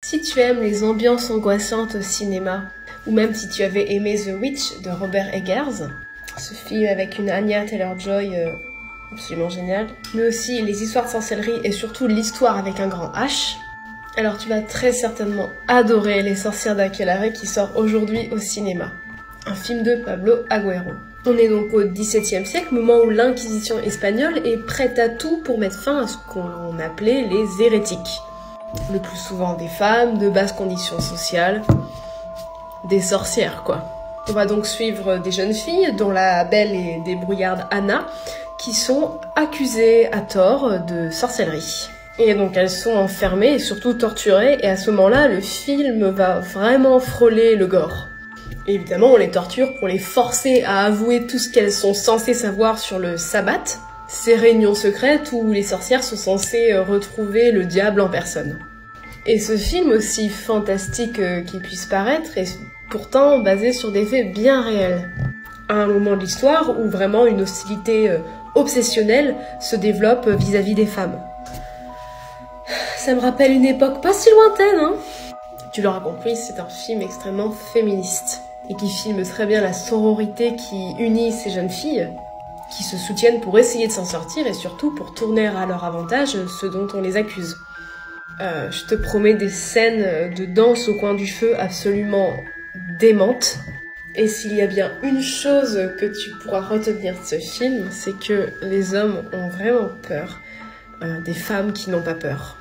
Si tu aimes les ambiances angoissantes au cinéma, ou même si tu avais aimé The Witch de Robert Eggers, ce film avec une Anya Taylor-Joy absolument géniale, mais aussi les histoires de sorcellerie et surtout l'histoire avec un grand H, alors tu vas très certainement adorer Les Sorcières d'Aquelarre qui sort aujourd'hui au cinéma. Un film de Pablo Agüero. On est donc au XVIIe siècle, moment où l'Inquisition espagnole est prête à tout pour mettre fin à ce qu'on appelait les hérétiques. Le plus souvent des femmes, de basses conditions sociales, des sorcières quoi. On va donc suivre des jeunes filles, dont la belle et débrouillarde Anna, qui sont accusées à tort de sorcellerie. Et donc elles sont enfermées et surtout torturées, et à ce moment-là, le film va vraiment frôler le gore. Et évidemment, on les torture pour les forcer à avouer tout ce qu'elles sont censées savoir sur le sabbat, ces réunions secrètes où les sorcières sont censées retrouver le diable en personne. Et ce film, aussi fantastique qu'il puisse paraître, est pourtant basé sur des faits bien réels. À un moment de l'histoire où vraiment une hostilité obsessionnelle se développe vis-à-vis des femmes. Ça me rappelle une époque pas si lointaine, hein. Tu l'auras compris, c'est un film extrêmement féministe, et qui filme très bien la sororité qui unit ces jeunes filles, qui se soutiennent pour essayer de s'en sortir, et surtout pour tourner à leur avantage ce dont on les accuse. Je te promets des scènes de danse au coin du feu absolument démentes. Et s'il y a bien une chose que tu pourras retenir de ce film, c'est que les hommes ont vraiment peur des femmes qui n'ont pas peur.